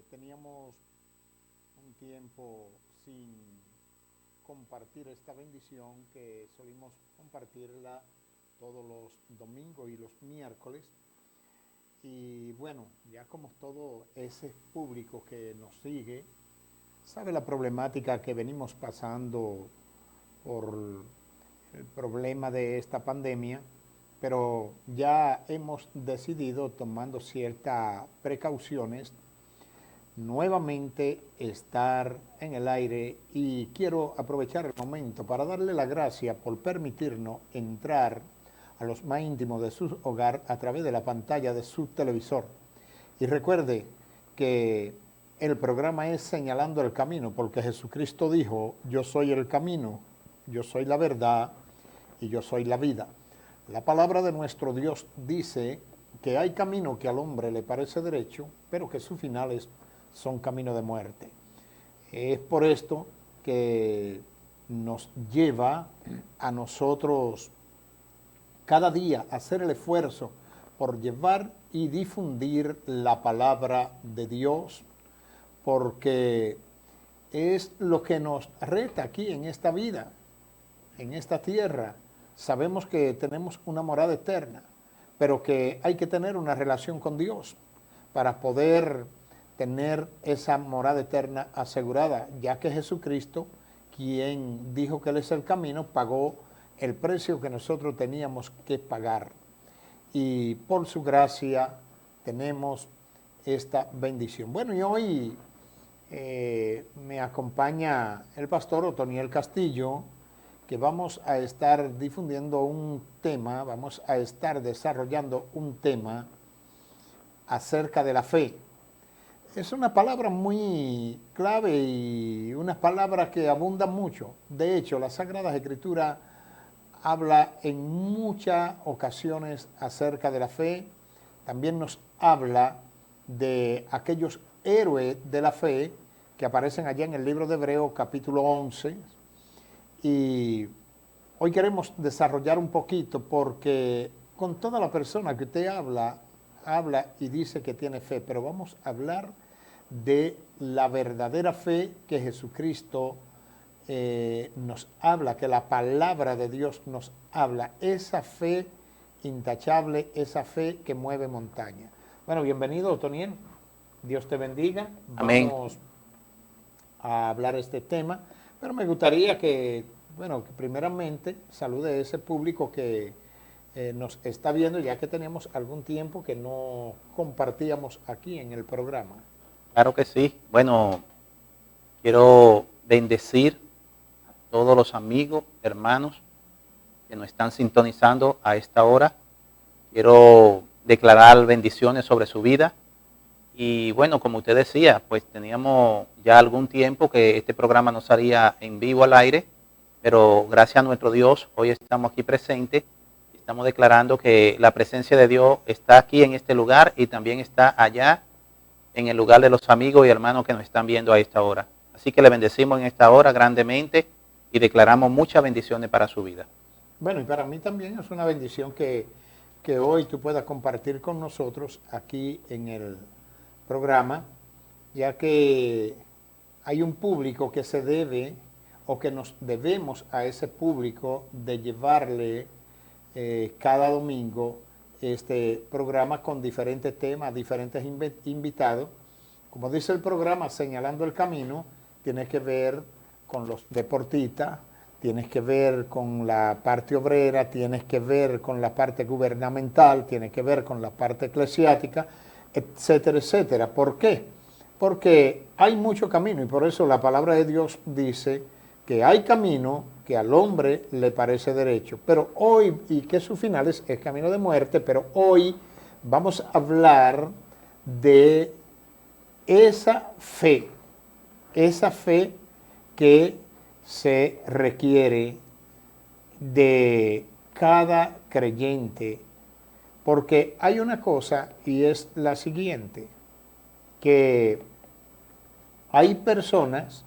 teníamos un tiempo sin compartir esta bendición que solimos compartirla todos los domingos y los miércoles. Y bueno, ya como todo ese público que nos sigue, sabe la problemática que venimos pasando por el problema de esta pandemia, pero ya hemos decidido, tomando ciertas precauciones, nuevamente estar en el aire y quiero aprovechar el momento para darle la gracia por permitirnos entrar a los más íntimos de su hogar a través de la pantalla de su televisor. Y recuerde que el programa es Señalando el Camino, porque Jesucristo dijo, yo soy el camino, yo soy la verdad y yo soy la vida. La palabra de nuestro Dios dice que hay camino que al hombre le parece derecho, pero que sus finales son camino de muerte. Es por esto que nos lleva a nosotros cada día a hacer el esfuerzo por llevar y difundir la palabra de Dios, porque es lo que nos reta aquí en esta vida, en esta tierra. Sabemos que tenemos una morada eterna, pero que hay que tener una relación con Dios para poder tener esa morada eterna asegurada, ya que Jesucristo, quien dijo que Él es el camino, pagó el precio que nosotros teníamos que pagar. Y por su gracia tenemos esta bendición. Bueno, y hoy me acompaña el pastor Otoniel Castillo, que vamos a estar difundiendo un tema, vamos a estar desarrollando un tema acerca de la fe. Es una palabra muy clave y una palabra que abunda mucho. De hecho, la Sagrada Escritura habla en muchas ocasiones acerca de la fe. También nos habla de aquellos héroes de la fe que aparecen allá en el libro de Hebreos capítulo 11. Y hoy queremos desarrollar un poquito porque con toda la persona que usted habla y dice que tiene fe, pero vamos a hablar de la verdadera fe que Jesucristo nos habla, que la palabra de Dios nos habla, esa fe intachable, esa fe que mueve montaña. Bueno, bienvenido, Otoniel. Dios te bendiga. Amén. Vamos a hablar de este tema, pero me gustaría que, bueno, que primeramente salude a ese público que nos está viendo, ya que tenemos algún tiempo que no compartíamos aquí en el programa. Claro que sí. Bueno, quiero bendecir a todos los amigos, hermanos que nos están sintonizando a esta hora. Quiero declarar bendiciones sobre su vida. Y bueno, como usted decía, pues teníamos ya algún tiempo que este programa no salía en vivo al aire, pero gracias a nuestro Dios, hoy estamos aquí presentes. Estamos declarando que la presencia de Dios está aquí en este lugar y también está allá en el lugar de los amigos y hermanos que nos están viendo a esta hora. Así que le bendecimos en esta hora grandemente y declaramos muchas bendiciones para su vida. Bueno, y para mí también es una bendición que hoy tú puedas compartir con nosotros aquí en el programa, ya que hay un público que se debe o que nos debemos a ese público de llevarle cada domingo este programa con diferentes temas, diferentes invitados. Como dice el programa, Señalando el Camino, tiene que ver con los deportistas, tienes que ver con la parte obrera, tienes que ver con la parte gubernamental, tienes que ver con la parte eclesiástica, etcétera, etcétera. ¿Por qué? Porque hay mucho camino y por eso la palabra de Dios dice que hay camino que al hombre le parece derecho, pero hoy, y que su final es camino de muerte, pero hoy vamos a hablar de esa fe que se requiere de cada creyente, porque hay una cosa y es la siguiente, que hay personas,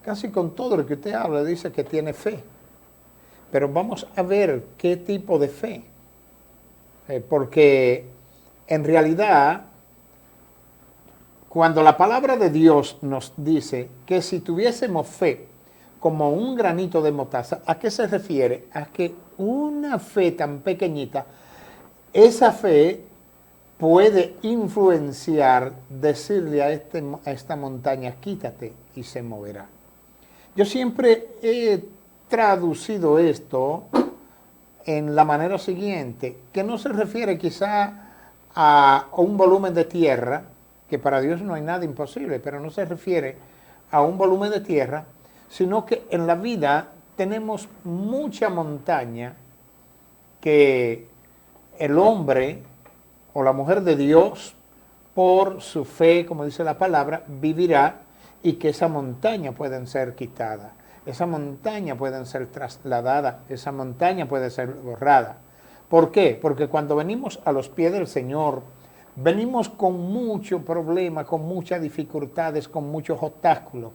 casi con todo lo que usted habla, dice que tiene fe, pero vamos a ver qué tipo de fe, porque en realidad cuando la palabra de Dios nos dice que si tuviésemos fe como un granito de mostaza, ¿a qué se refiere? A que una fe tan pequeñita, esa fe puede influenciar, decirle a esta montaña, quítate y se moverá. Yo siempre he traducido esto en la manera siguiente, que no se refiere quizá a un volumen de tierra, que para Dios no hay nada imposible, pero no se refiere a un volumen de tierra, sino que en la vida tenemos mucha montaña que el hombre o la mujer de Dios, por su fe, como dice la palabra, vivirá, y que esa montaña pueden ser quitadas, esa montaña pueden ser trasladadas, esa montaña puede ser borrada. ¿Por qué? Porque cuando venimos a los pies del Señor, venimos con mucho problema, con muchas dificultades, con muchos obstáculos.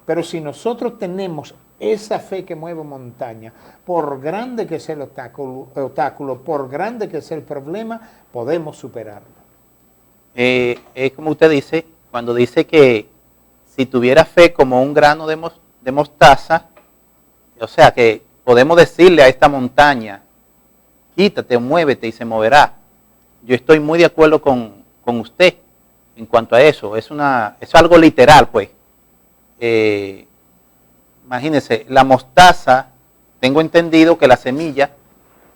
Pero si nosotros tenemos esa fe que mueve montaña, por grande que sea el obstáculo, por grande que sea el problema, podemos superarlo. Es como usted dice, cuando dice que si tuviera fe como un grano de mostaza, o sea que podemos decirle a esta montaña, quítate o muévete y se moverá. Yo estoy muy de acuerdo con usted en cuanto a eso. Es algo literal, pues. Imagínense, la mostaza, tengo entendido que la semilla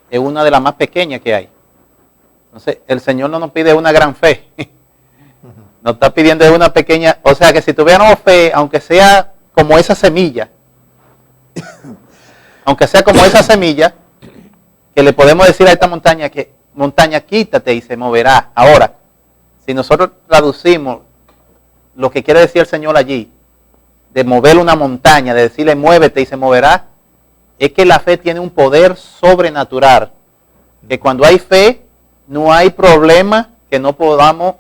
es una de las más pequeñas que hay. Entonces, el Señor no nos pide una gran fe. Nos está pidiendo una pequeña, o sea que si tuviéramos fe, aunque sea como esa semilla, que le podemos decir a esta montaña que, montaña, quítate y se moverá. Ahora, si nosotros traducimos lo que quiere decir el Señor allí, de mover una montaña, de decirle muévete y se moverá, es que la fe tiene un poder sobrenatural, que cuando hay fe, no hay problema que no podamos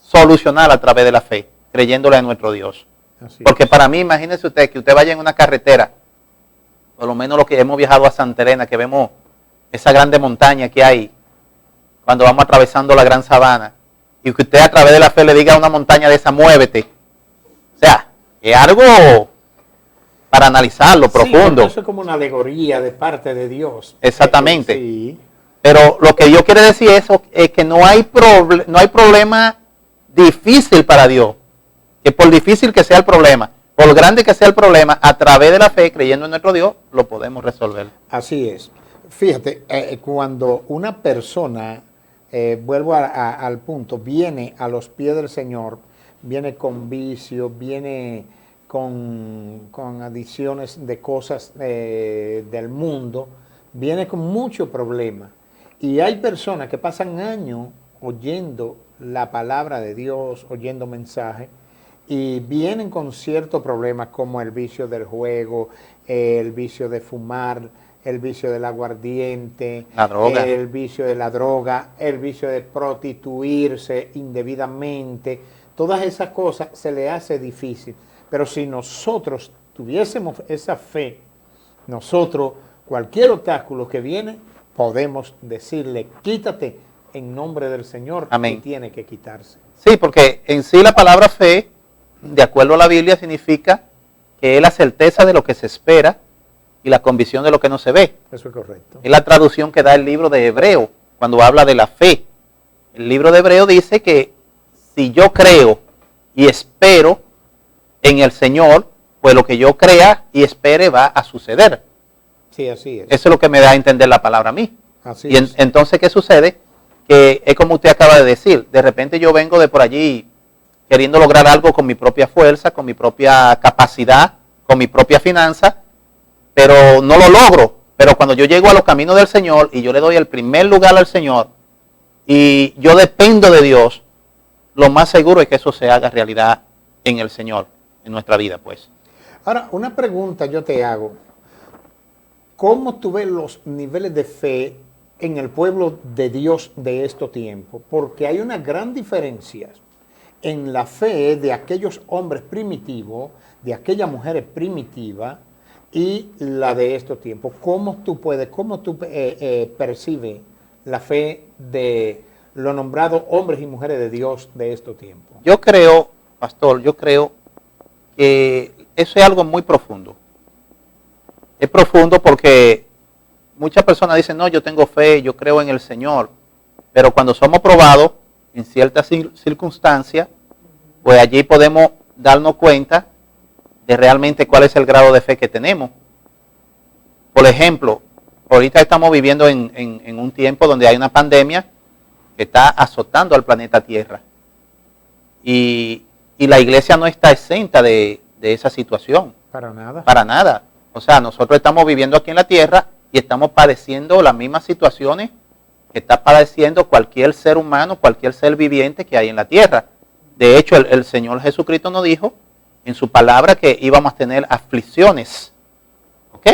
solucionar a través de la fe, creyéndole a nuestro Dios. Porque para mí, imagínese usted que usted vaya en una carretera, por lo menos los que hemos viajado a Santa Elena, que vemos esa grande montaña que hay cuando vamos atravesando la gran sabana, y que usted a través de la fe le diga a una montaña de esa, muévete. O sea, es algo para analizarlo profundo. Eso es como una alegoría de parte de Dios. Exactamente. Sí. Pero lo que yo quiero decir es que no hay problema difícil para Dios. Que por difícil que sea el problema, por grande que sea el problema, a través de la fe, creyendo en nuestro Dios, lo podemos resolver. Así es. Fíjate, cuando una persona, vuelvo al punto, viene a los pies del Señor, viene con vicio, viene con adicciones de cosas del mundo, viene con mucho problema. Y hay personas que pasan años oyendo la palabra de Dios, oyendo mensajes, y vienen con ciertos problemas como el vicio del juego, el vicio de fumar, el vicio del aguardiente, la droga, el vicio de la droga, el vicio de prostituirse indebidamente. Todas esas cosas se le hace difícil. Pero si nosotros tuviésemos esa fe, nosotros, cualquier obstáculo que viene, podemos decirle, quítate en nombre del Señor. Amén. Y tiene que quitarse. Sí, porque en sí la palabra fe, de acuerdo a la Biblia, significa que es la certeza de lo que se espera y la convicción de lo que no se ve. Eso es correcto. Es la traducción que da el libro de Hebreo cuando habla de la fe. El libro de Hebreo dice que si yo creo y espero en el Señor, pues lo que yo crea y espere va a suceder. Sí, así es. Eso es lo que me da a entender la palabra a mí. Así y entonces, ¿qué sucede? Que es como usted acaba de decir, de repente yo vengo de por allí queriendo lograr algo con mi propia fuerza, con mi propia capacidad, con mi propia finanza, pero no lo logro. Pero cuando yo llego a los caminos del Señor y yo le doy el primer lugar al Señor y yo dependo de Dios, lo más seguro es que eso se haga realidad en el Señor, en nuestra vida, pues. Ahora, una pregunta yo te hago. ¿Cómo tú ves los niveles de fe en el pueblo de Dios de estos tiempos? Porque hay una gran diferencia en la fe de aquellos hombres primitivos, de aquellas mujeres primitivas y la de estos tiempos. ¿Cómo tú percibes la fe de los nombrados hombres y mujeres de Dios de estos tiempos? Yo creo pastor, yo creo que eso es algo muy profundo. Es profundo porque muchas personas dicen, no, yo tengo fe, yo creo en el Señor, pero cuando somos probados en ciertas circunstancias, pues allí podemos darnos cuenta de realmente cuál es el grado de fe que tenemos. Por ejemplo, ahorita estamos viviendo en un tiempo donde hay una pandemia que está azotando al planeta Tierra. Y la iglesia no está exenta de esa situación. Para nada. Para nada. O sea, nosotros estamos viviendo aquí en la Tierra y estamos padeciendo las mismas situaciones que está padeciendo cualquier ser humano, cualquier ser viviente que hay en la Tierra. De hecho, el Señor Jesucristo nos dijo en su palabra que íbamos a tener aflicciones. ¿Ok?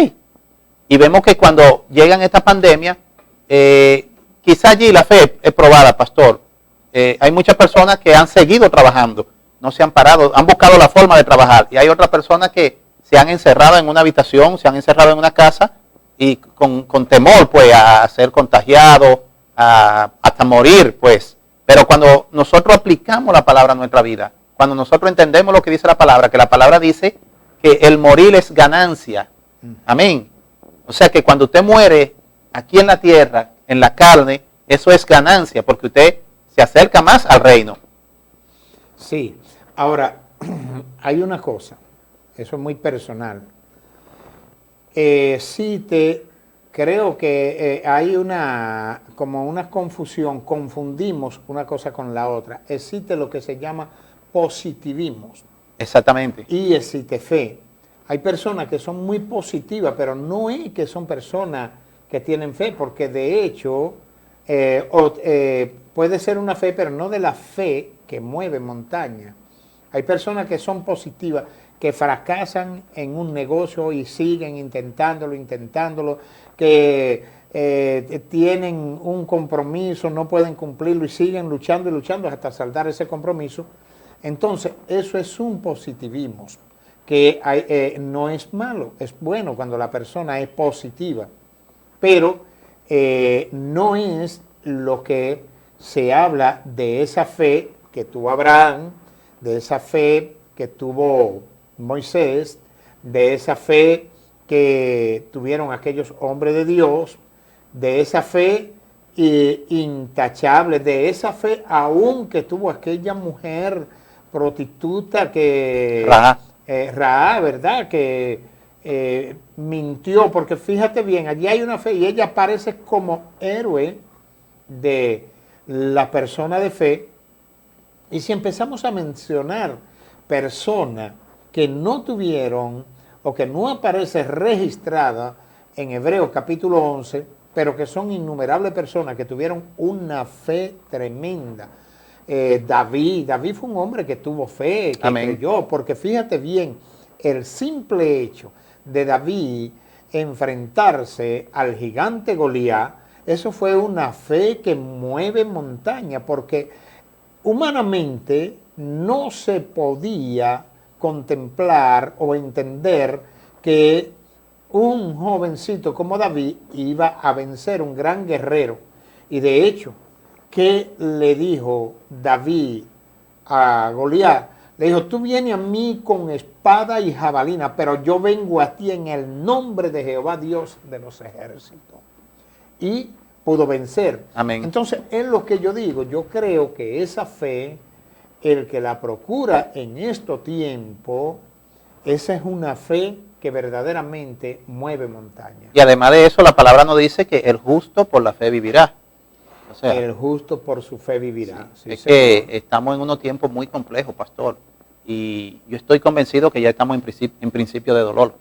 Y vemos que cuando llegan estas pandemias, quizá allí la fe es probada, pastor. Hay muchas personas que han seguido trabajando, no se han parado, han buscado la forma de trabajar. Y hay otras personas que se han encerrado en una habitación, se han encerrado en una casa y con temor pues a ser contagiados, hasta morir pues. Pero cuando nosotros aplicamos la palabra a nuestra vida, cuando nosotros entendemos lo que dice la palabra, que la palabra dice que el morir es ganancia. Amén. O sea que cuando usted muere aquí en la tierra, en la carne, eso es ganancia, porque usted se acerca más al reino. Sí. Ahora, hay una cosa, eso es muy personal. Creo que hay como una confusión, confundimos una cosa con la otra. Existe lo que se llama positivismo. Exactamente. Y existe fe. Hay personas que son muy positivas, pero no es que son personas que tienen fe, porque de hecho puede ser una fe, pero no de la fe que mueve montaña. Hay personas que son positivas, que fracasan en un negocio y siguen intentándolo, que tienen un compromiso, no pueden cumplirlo y siguen luchando hasta saldar ese compromiso. Entonces, eso es un positivismo, que no es malo, es bueno cuando la persona es positiva, pero no es lo que se habla de esa fe que tuvo Abraham, de esa fe que tuvo Moisés, de esa fe que tuvieron aquellos hombres de Dios, de esa fe intachable, de esa fe aún que tuvo aquella mujer prostituta que Rahab, ¿verdad? Que mintió, porque fíjate bien, allí hay una fe y ella aparece como héroe de la persona de fe. Y si empezamos a mencionar personas que no tuvieron o que no aparece registrada en Hebreos capítulo 11, pero que son innumerables personas que tuvieron una fe tremenda. David fue un hombre que tuvo fe, que creyó, porque fíjate bien, el simple hecho de David enfrentarse al gigante Goliat, eso fue una fe que mueve montaña, porque humanamente no se podía contemplar o entender que un jovencito como David iba a vencer un gran guerrero. Y de hecho, ¿qué le dijo David a Goliat? Le dijo, tú vienes a mí con espada y jabalina, pero yo vengo a ti en el nombre de Jehová, Dios de los ejércitos. Y pudo vencer. Amén. Entonces, es lo que yo digo, yo creo que esa fe, el que la procura en estos tiempos, esa es una fe que verdaderamente mueve montañas. Y además de eso, la palabra nos dice que el justo por la fe vivirá. O sea, el justo por su fe vivirá. Sí, es que estamos en unos tiempos muy complejos, pastor. Y yo estoy convencido que ya estamos en principio de dolor.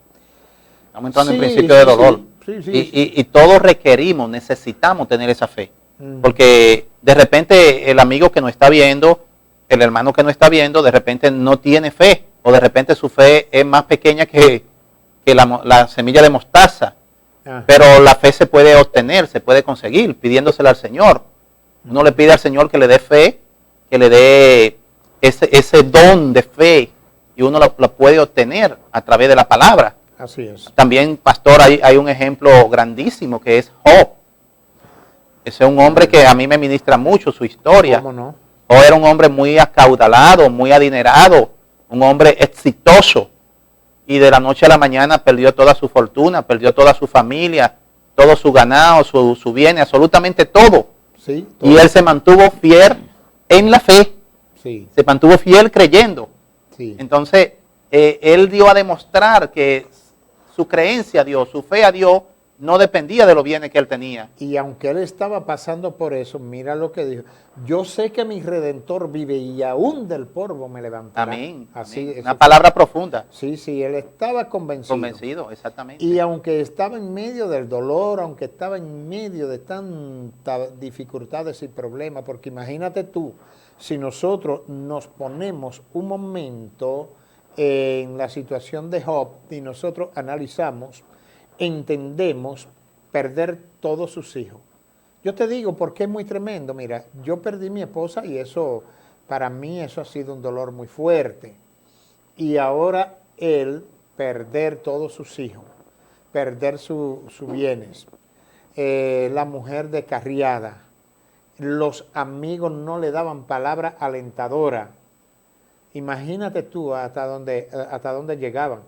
Estamos entrando en principio de dolor. Y todos requerimos, necesitamos tener esa fe. Porque de repente el amigo que nos está viendo, el hermano que nos está viendo, de repente no tiene fe. O de repente su fe es más pequeña que la semilla de mostaza. Pero la fe se puede obtener, se puede conseguir pidiéndosela al Señor. Uno le pide al Señor que le dé fe, que le dé ese don de fe, y uno la puede obtener a través de la palabra. Así es. También, pastor, hay un ejemplo grandísimo que es Job. Ese es un hombre que a mí me ministra mucho su historia. ¿Cómo no? O era un hombre muy acaudalado, muy adinerado, un hombre exitoso. Y de la noche a la mañana perdió toda su fortuna, perdió toda su familia, todo su ganado, su bien, absolutamente todo. Sí, todo. Y él se mantuvo fiel en la fe, Sí, se mantuvo fiel creyendo. sí. Entonces, él dio a demostrar que su creencia a Dios, su fe a Dios, no dependía de los bienes que él tenía. Y aunque él estaba pasando por eso, mira lo que dijo. Yo sé que mi Redentor vive y aún del polvo me levantará. Amén. Así, Amén. Una palabra profunda. Sí, sí, él estaba convencido. Convencido, exactamente. Y aunque estaba en medio del dolor, aunque estaba en medio de tantas dificultades y problemas, porque imagínate tú, si nosotros nos ponemos un momento en la situación de Job y nosotros analizamos, entendemos perder todos sus hijos. Yo te digo porque es muy tremendo. Mira, yo perdí mi esposa y eso, para mí eso ha sido un dolor muy fuerte. Y ahora él perder todos sus hijos, perder sus bienes, la mujer descarriada, los amigos no le daban palabra alentadora. Imagínate tú hasta dónde llegaban.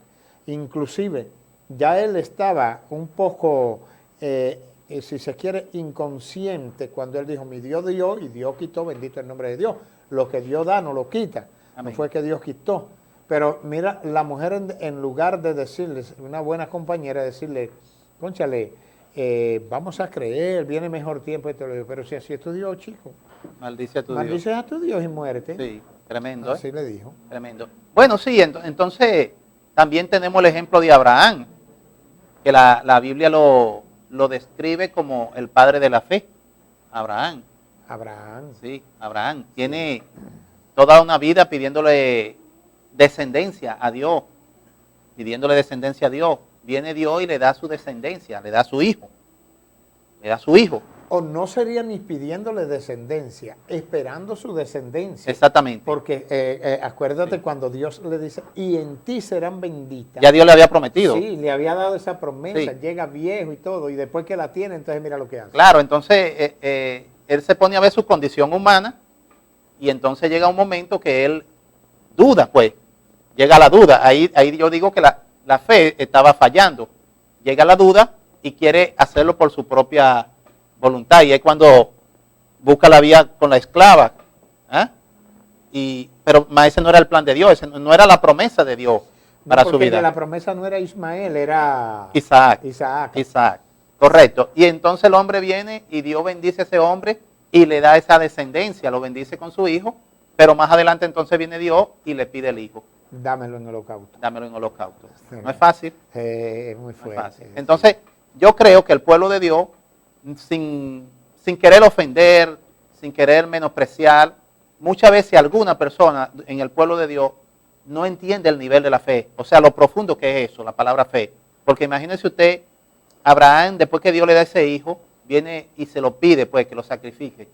Inclusive, ya él estaba un poco, si se quiere, inconsciente cuando él dijo, mi Dios dio y Dios quitó, bendito el nombre de Dios. Lo que Dios da no lo quita. Amén. No fue que Dios quitó. Pero mira, la mujer en lugar de decirles, una buena compañera, decirle, cónchale, vamos a creer, viene mejor tiempo, pero si así es tu Dios, chico. Maldice a tu Maldice Dios. a tu Dios y muérete. Sí, tremendo. Así le dijo. Tremendo. Bueno, sí, entonces también tenemos el ejemplo de Abraham, que la Biblia lo describe como el padre de la fe. Abraham. Abraham. Sí, Abraham. Tiene toda una vida pidiéndole descendencia a Dios. Pidiéndole descendencia a Dios. Viene Dios y le da su descendencia, le da su hijo. Le da su hijo. O no sería ni pidiéndole descendencia, esperando su descendencia. Exactamente. Porque acuérdate cuando Dios le dice, y en ti serán benditas. Ya Dios le había prometido. Sí, le había dado esa promesa, Sí. llega viejo y todo, y después que la tiene, entonces mira lo que hace. Claro, entonces él se pone a ver su condición humana y entonces llega un momento que él duda, pues, llega la duda. Ahí yo digo que la fe estaba fallando. Llega la duda y quiere hacerlo por su propia voluntad. Y es cuando busca la vía con la esclava. ¿Ah? Pero ese no era el plan de Dios, ese no era la promesa de Dios para su vida. La promesa no era Ismael, era Isaac. Isaac. Correcto. Y entonces el hombre viene y Dios bendice a ese hombre y le da esa descendencia, lo bendice con su hijo, pero más adelante entonces viene Dios y le pide el hijo. Dámelo en holocausto. Dámelo en holocausto. Sí. No es fácil. Es muy fuerte. No es fácil. Entonces, yo creo que el pueblo de Dios, sin querer ofender, sin querer menospreciar, muchas veces alguna persona en el pueblo de Dios no entiende el nivel de la fe, o sea, lo profundo que es eso, la palabra fe. Porque imagínese usted, Abraham, después que Dios le da ese hijo, viene y se lo pide, pues, que lo sacrifique.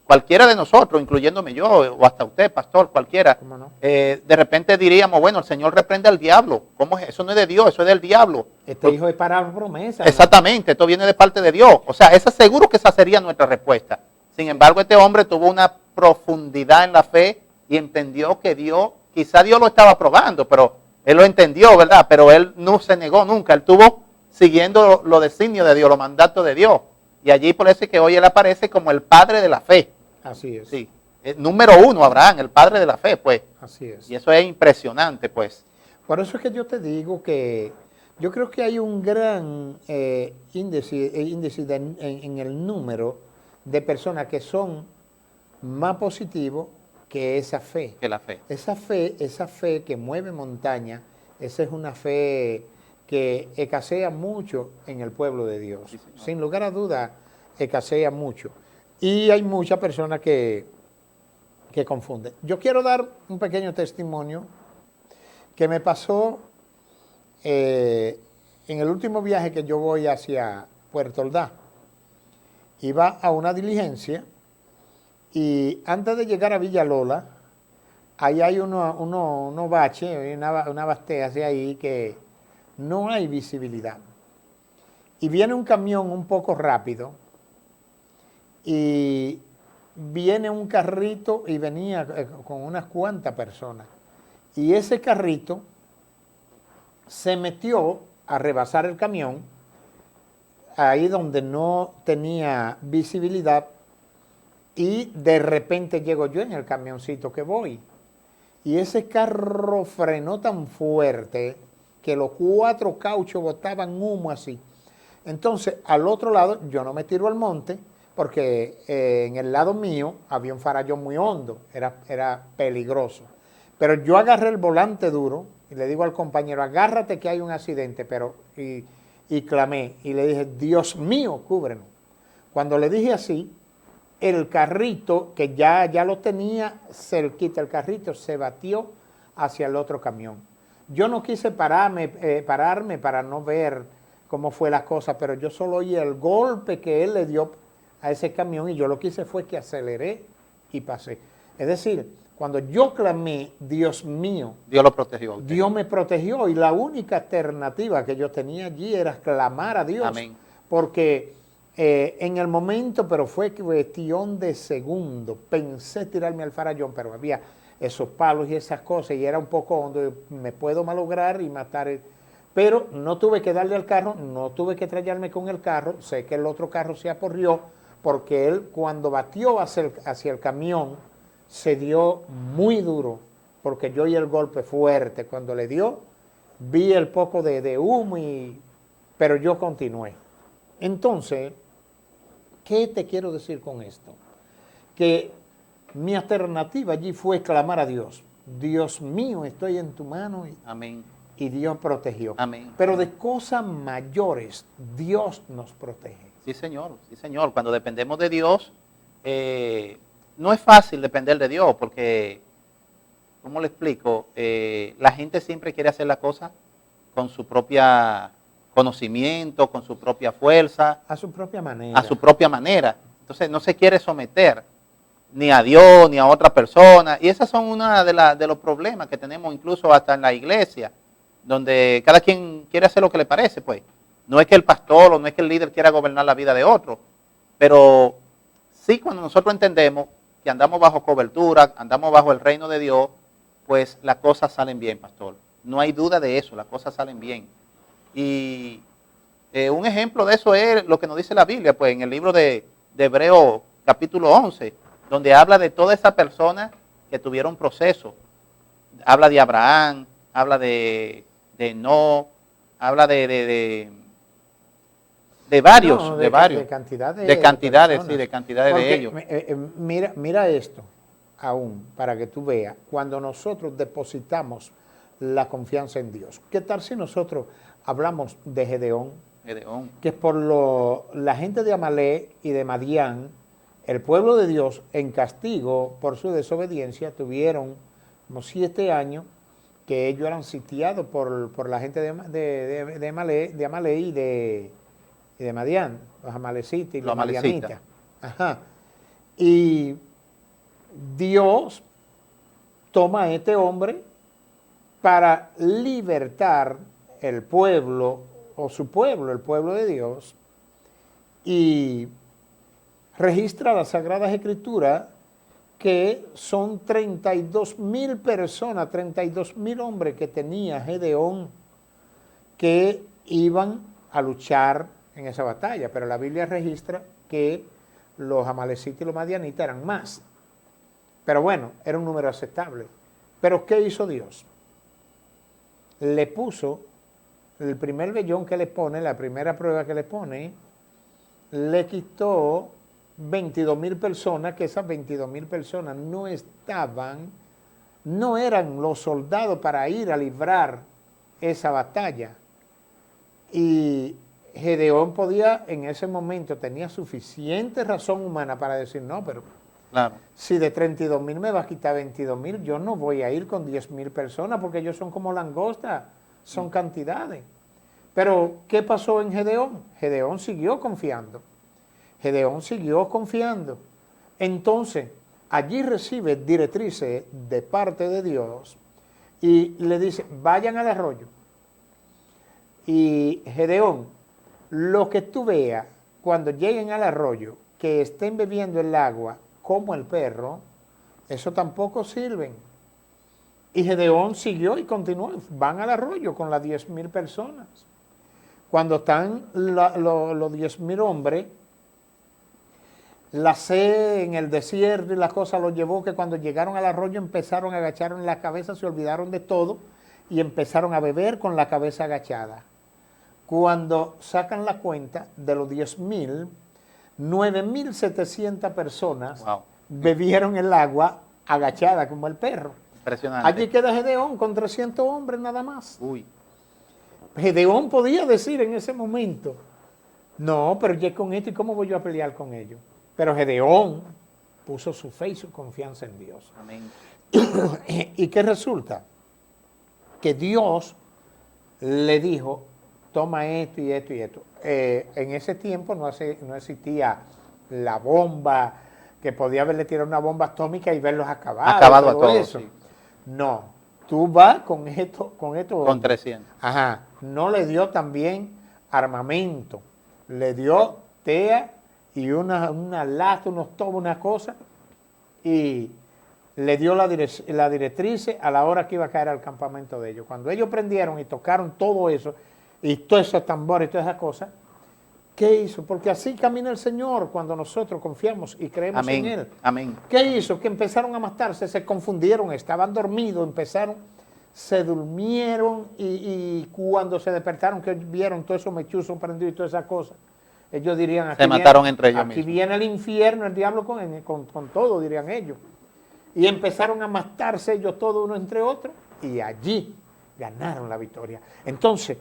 Cualquiera de nosotros, incluyéndome yo, o hasta usted, pastor, cualquiera, ¿Cómo no? de repente diríamos, bueno, el Señor reprende al diablo. ¿Cómo es? Eso no es de Dios, eso es del diablo. Este hijo es para promesa. Exactamente, esto viene de parte de Dios. O sea, seguro que esa sería nuestra respuesta. Sin embargo, este hombre tuvo una profundidad en la fe y entendió que Dios, quizá Dios lo estaba probando, pero él lo entendió, ¿verdad? Pero él no se negó nunca, él estuvo siguiendo los designios de Dios, los mandatos de Dios. Y allí por eso es que hoy él aparece como el padre de la fe. Así es. Sí. Número uno, Abraham, el padre de la fe, pues. Así es. Y eso es impresionante, pues. Por eso es que yo te digo que yo creo que hay un gran índice en el número de personas que son más positivos que esa fe. Que la fe. Esa fe que mueve montaña, esa es una fe que escasea mucho en el pueblo de Dios. Sí, sin lugar a duda, escasea mucho. Y hay muchas personas que confunden. Yo quiero dar un pequeño testimonio que me pasó en el último viaje que yo voy hacia Puerto Ordaz. Iba a una diligencia y antes de llegar a Villalola, ahí hay unos baches, una bastea hacia ahí que no hay visibilidad. Y viene un camión un poco rápido y viene un carrito y venía con unas cuantas personas. Y ese carrito se metió a rebasar el camión, ahí donde no tenía visibilidad, y de repente llego yo en el camioncito que voy. Y ese carro frenó tan fuerte que los 4 cauchos botaban humo así. Entonces, al otro lado, yo no me tiro al monte, porque en el lado mío había un farallón muy hondo, era peligroso. Pero yo agarré el volante duro y le digo al compañero, agárrate que hay un accidente, y clamé y le dije, Dios mío, cúbrenos. Cuando le dije así, el carrito, que ya lo tenía cerquita, el carrito se batió hacia el otro camión. Yo no quise pararme para no ver cómo fue la cosa, pero yo solo oí el golpe que él le dio a ese camión y yo lo que hice fue que aceleré y pasé. Es decir, cuando yo clamé, Dios mío, Dios lo protegió a usted. Dios me protegió y la única alternativa que yo tenía allí era clamar a Dios. Amén. Porque en el momento, pero fue cuestión de segundo, pensé tirarme al farallón, pero había esos palos y esas cosas y era un poco hondo, me puedo malograr y matar. Pero no tuve que darle al carro, no tuve que trayarme con el carro, sé que el otro carro se aporrió porque él cuando batió hacia el camión se dio muy duro, porque yo oí el golpe fuerte, cuando le dio vi el poco de humo, pero yo continué. Entonces, ¿qué te quiero decir con esto? Que mi alternativa allí fue clamar a Dios. Dios mío, estoy en tu mano. Amén. Y Dios protegió. Amén. Pero de cosas mayores, Dios nos protege. Sí, señor. Sí, señor. Cuando dependemos de Dios, no es fácil depender de Dios porque, ¿cómo le explico? La gente siempre quiere hacer la cosa con su propia conocimiento, con su propia fuerza. A su propia manera. A su propia manera. Entonces no se quiere someter ni a Dios, ni a otra persona. Y esas son una de los problemas que tenemos incluso hasta en la iglesia, donde cada quien quiere hacer lo que le parece, pues. No es que el pastor o no es que el líder quiera gobernar la vida de otro, pero sí cuando nosotros entendemos que andamos bajo cobertura, andamos bajo el reino de Dios, pues las cosas salen bien, pastor. No hay duda de eso, las cosas salen bien. Y un ejemplo de eso es lo que nos dice la Biblia, pues en el libro de Hebreos capítulo 11, donde habla de todas esas personas que tuvieron proceso. Habla de Abraham, habla de Enoc, habla de varios, No, de varios. De cantidades. De cantidades, personas. sí, de cantidades Porque, de ellos. Mira esto, aún, para que tú veas, cuando nosotros depositamos la confianza en Dios. ¿Qué tal si nosotros hablamos de Gedeón? Gedeón. Que por la gente de Amalek y de Madián, el pueblo de Dios, en castigo por su desobediencia, tuvieron como 7 años que ellos eran sitiados por la gente de Amalek y de Madián, los amalecitas y los madianitas. Ajá. Y Dios toma a este hombre para libertar el pueblo, o su pueblo, el pueblo de Dios, y registra las Sagradas Escrituras que son 32,000 personas, 32,000 hombres que tenía Gedeón que iban a luchar en esa batalla, pero la Biblia registra que los amalecitas y los madianitas eran más. Pero bueno, era un número aceptable. Pero ¿qué hizo Dios? Le puso el primer vellón que le pone, la primera prueba que le pone, le quitó 22,000 personas, que esas 22,000 personas no eran los soldados para ir a librar esa batalla. Y Gedeón podía, en ese momento, tenía suficiente razón humana para decir, no, pero claro, si de 32,000 me va a quitar 22,000, yo no voy a ir con 10,000 personas porque ellos son como langostas, son cantidades. Pero, ¿qué pasó en Gedeón? Gedeón siguió confiando. Gedeón siguió confiando. Entonces, allí recibe directrices de parte de Dios y le dice, vayan al arroyo. Y Gedeón, lo que tú veas cuando lleguen al arroyo, que estén bebiendo el agua, como el perro, eso tampoco sirven. Y Gedeón siguió y continuó, van al arroyo con las 10,000 personas. Cuando están los 10,000 hombres, la sed en el desierto y las cosas los llevó que cuando llegaron al arroyo empezaron a agachar la cabeza, se olvidaron de todo y empezaron a beber con la cabeza agachada. Cuando sacan la cuenta de los 10,000, 9,700 personas bebieron el agua agachada como el perro. Impresionante. Allí queda Gedeón con 300 hombres nada más. Uy. Gedeón podía decir en ese momento, no, pero yo con esto, ¿y cómo voy yo a pelear con ellos? Pero Gedeón puso su fe y su confianza en Dios. Amén. ¿Y qué resulta? Que Dios le dijo, toma esto y esto y esto. En ese tiempo no existía la bomba, que podía haberle tirado una bomba atómica y verlos acabados. Acabado a todos, sí. No, tú vas con esto. Con 300. Ajá, no le dio también armamento, le dio tea y una lata, unos tubos, una cosa, y le dio la directriz a la hora que iba a caer al campamento de ellos. Cuando ellos prendieron y tocaron todo eso, y todos esos tambores y todas esas cosas, ¿qué hizo? Porque así camina el Señor cuando nosotros confiamos y creemos en Él. Amén. ¿Qué hizo? Que empezaron a matarse, se confundieron, estaban dormidos, se durmieron y cuando se despertaron, que vieron todo eso mechuzo prendido y todas esas cosas, ellos dirían, aquí se mataron entre ellos aquí mismos. Viene el infierno, el diablo con todo, dirían ellos. Y empezaron a matarse ellos todos uno entre otros y allí ganaron la victoria. Entonces,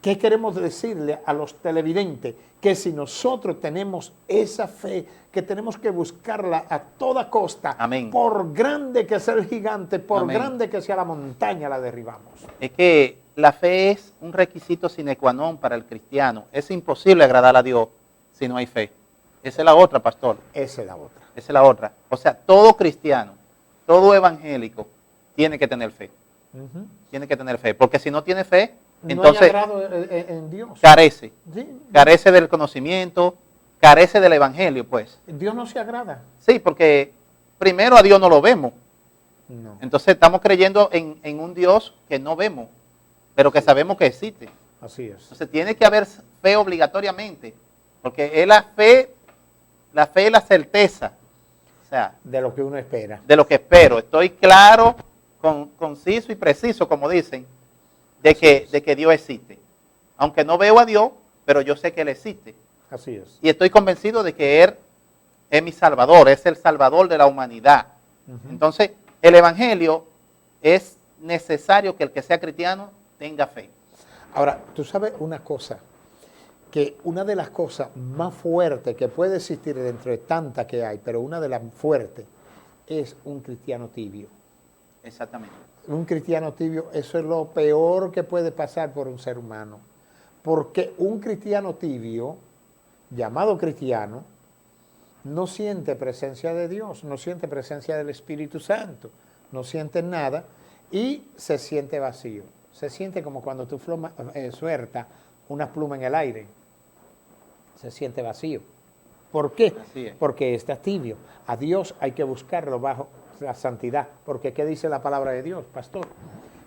¿qué queremos decirle a los televidentes? Que si nosotros tenemos esa fe, que tenemos que buscarla a toda costa, amén, por grande que sea el gigante, por amén, grande que sea la montaña, la derribamos. Es que la fe es un requisito sine qua non para el cristiano. Es imposible agradar a Dios si no hay fe. Esa es la otra, pastor. Esa es la otra. Esa es la otra. O sea, todo cristiano, todo evangélico tiene que tener fe. Tiene que tener fe, porque si no tiene fe, entonces no hay agrado en Dios. Carece. Sí. Carece del conocimiento, carece del evangelio, pues. Dios no se agrada. Sí, porque primero a Dios no lo vemos. No. Entonces estamos creyendo en un Dios que no vemos, pero que sabemos que existe. Así es. Entonces tiene que haber fe obligatoriamente, porque es la fe es la certeza, o sea, de lo que uno espera. De lo que espero. Estoy claro, conciso y preciso, como dicen, de que Dios existe. Aunque no veo a Dios, pero yo sé que Él existe. Así es. Y estoy convencido de que Él es mi Salvador, es el Salvador de la humanidad. Entonces, el Evangelio es necesario que el que sea cristiano tenga fe. Ahora, tú sabes una cosa, que una de las cosas más fuertes que puede existir dentro de tantas que hay, pero una de las fuertes es un cristiano tibio. Exactamente. Un cristiano tibio, eso es lo peor que puede pasar por un ser humano. Porque un cristiano tibio, llamado cristiano, no siente presencia de Dios, no siente presencia del Espíritu Santo, no siente nada y se siente vacío. Se siente como cuando tú sueltas una pluma en el aire. Se siente vacío. ¿Por qué? Porque está tibio. A Dios hay que buscarlo bajo la santidad. Porque ¿qué dice la palabra de Dios, pastor?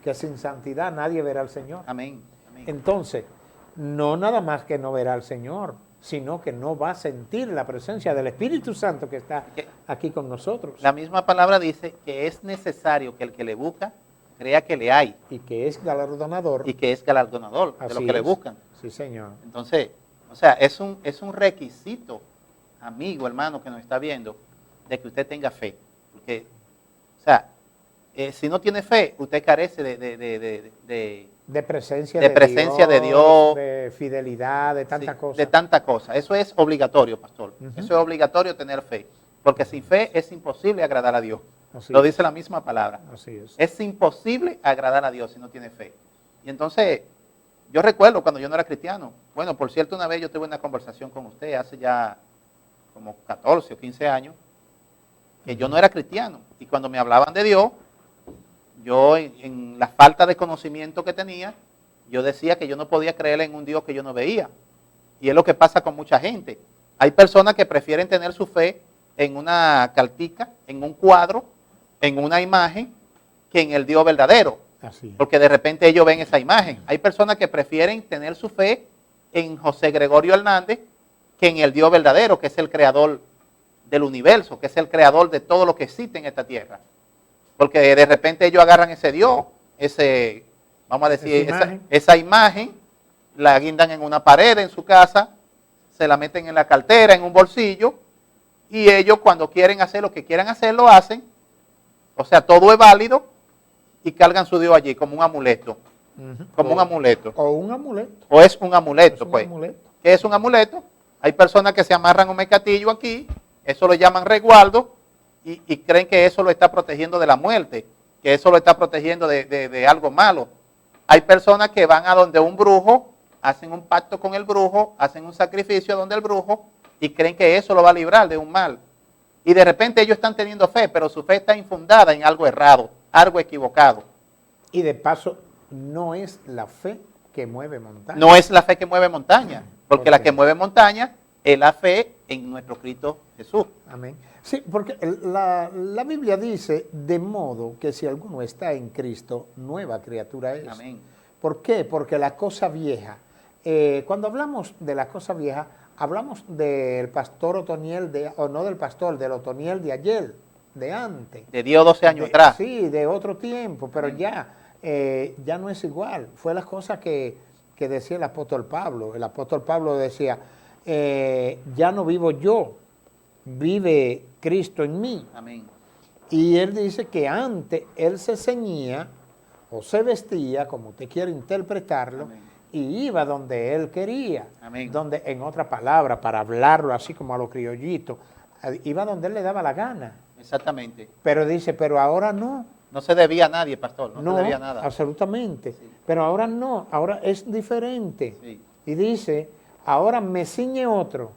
Que sin santidad nadie verá al Señor. Amén. Amén. Entonces, no nada más que no verá al Señor, sino que no va a sentir la presencia del Espíritu Santo que está aquí con nosotros. La misma palabra dice que es necesario que el que le busca crea que le hay. Y que es galardonador. Y que es galardonador de lo que le buscan. Sí, señor. Entonces, o sea, es un requisito, amigo, hermano, que nos está viendo, de que usted tenga fe. Porque, o sea, si no tiene fe, usted carece de presencia, de Dios, de fidelidad, de tantas cosas. De tantas cosas. Eso es obligatorio, pastor. Eso es obligatorio tener fe. Porque sin fe es imposible agradar a Dios. Lo dice la misma palabra. Así es. Es imposible agradar a Dios si no tiene fe. Y entonces, yo recuerdo cuando yo no era cristiano. Bueno, por cierto, una vez yo tuve una conversación con usted hace ya como 14 o 15 años, que yo no era cristiano. Y cuando me hablaban de Dios, yo en la falta de conocimiento que tenía, yo decía que yo no podía creer en un Dios que yo no veía. Y es lo que pasa con mucha gente. Hay personas que prefieren tener su fe en una cartica, en un cuadro, en una imagen, que en el Dios verdadero. Así es. Porque de repente ellos ven esa imagen. Hay personas que prefieren tener su fe en José Gregorio Hernández que en el Dios verdadero, que es el creador del universo, que es el creador de todo lo que existe en esta tierra. Porque de repente ellos agarran ese Dios, vamos a decir, esa imagen, la guindan en una pared en su casa, se la meten en la cartera, en un bolsillo, y ellos cuando quieren hacer lo que quieran hacer, lo hacen. O sea, todo es válido y cargan su Dios allí como un amuleto. Como un amuleto. O un amuleto. O es un amuleto, pues. Amuleto. ¿Qué es un amuleto? Hay personas que se amarran un mecatillo aquí, eso lo llaman resguardo, y creen que eso lo está protegiendo de la muerte, que eso lo está protegiendo de algo malo. Hay personas que van a donde un brujo, hacen un pacto con el brujo, hacen un sacrificio donde el brujo, y creen que eso lo va a librar de un mal. Y de repente ellos están teniendo fe, pero su fe está infundada en algo errado, algo equivocado. Y de paso, no es la fe que mueve montaña. No es la fe que mueve montaña, porque la que mueve montaña es la fe en nuestro Cristo Jesús. Amén. Sí, porque la Biblia dice, de modo que si alguno está en Cristo, nueva criatura es. Amén. ¿Por qué? Porque la cosa vieja, cuando hablamos de la cosa vieja, hablamos del pastor Otoniel, o no del pastor, del Otoniel de ayer, de antes. De Dios 12 años atrás. Sí, de otro tiempo, pero ya no es igual. Fue las cosas que decía el apóstol Pablo. El apóstol Pablo decía, ya no vivo yo, vive Cristo en mí. Amén. Y él dice que antes él se ceñía o se vestía, como usted quiere interpretarlo, Amén, y iba donde él quería. Amén. Donde, en otras palabras, para hablarlo así como a los criollitos, iba donde él le daba la gana. Exactamente. Pero dice, pero ahora no. No se debía a nadie, pastor, no se debía nada. Absolutamente. Sí. Pero ahora no, ahora es diferente. Sí. Y dice, ahora me ciñe otro,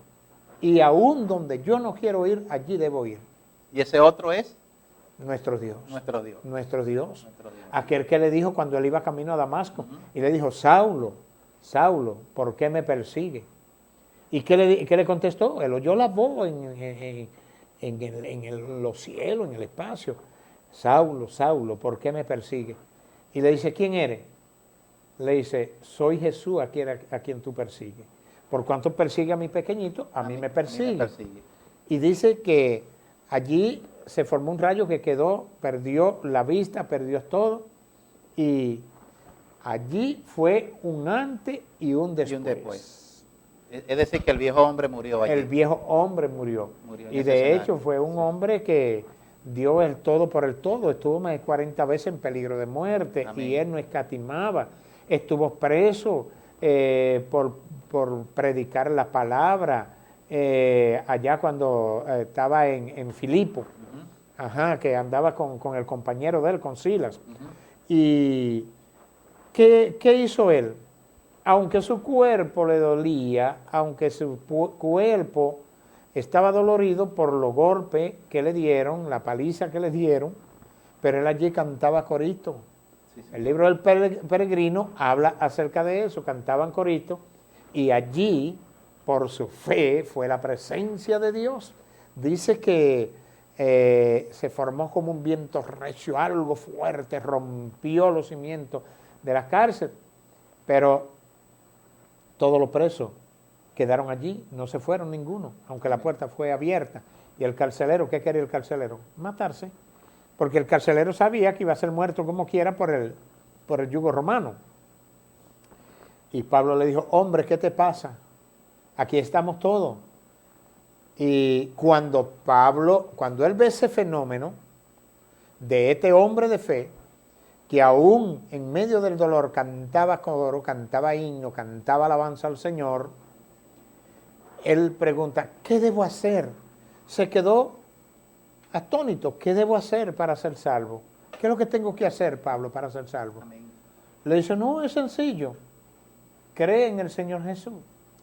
y aún donde yo no quiero ir, allí debo ir. Y ese otro es Nuestro Dios. nuestro Dios. Nuestro Dios. Nuestro Dios. Aquel que le dijo cuando él iba camino a Damasco, y le dijo, Saulo, Saulo, ¿por qué me persigue? ¿Y qué le contestó? Él oyó la voz en los cielos, en el espacio. Saulo, Saulo, ¿por qué me persigue? Y le dice, ¿quién eres? Le dice, soy Jesús a quien tú persigues. Por cuanto persigue a mi pequeñito, a mí me persigue. Y dice que allí se formó un rayo que perdió la vista, perdió todo, y allí fue un antes y un después. Y un después. Es decir, que el viejo hombre murió allí. El viejo hombre murió. Y de hecho fue un hombre que dio el todo por el todo, estuvo más de 40 veces en peligro de muerte. Amén. Y él no escatimaba, estuvo preso por predicar la palabra allá cuando estaba en Filipo, que andaba con el compañero de él, con Silas. ¿Y qué hizo él? Aunque su cuerpo le dolía, aunque su cuerpo estaba dolorido por los golpes que le dieron, la paliza que le dieron, pero él allí cantaba corito. Sí. El libro del peregrino habla acerca de eso, cantaban corito, y allí, por su fe, fue la presencia de Dios. Dice que se formó como un viento recio, algo fuerte, rompió los cimientos de la cárcel, pero todos los presos quedaron allí, no se fueron ninguno, aunque la puerta fue abierta. Y el carcelero, ¿qué quería el carcelero? Matarse, porque el carcelero sabía que iba a ser muerto como quiera por el yugo romano. Y Pablo le dijo, hombre, ¿qué te pasa? Aquí estamos todos. Y cuando él ve ese fenómeno de este hombre de fe, que aún en medio del dolor cantaba coro, cantaba himno, cantaba alabanza al Señor, él pregunta, ¿qué debo hacer? Se quedó atónito, ¿qué debo hacer para ser salvo? ¿Qué es lo que tengo que hacer, Pablo, para ser salvo? Amén. Le dice, no, es sencillo, cree en el Señor Jesús.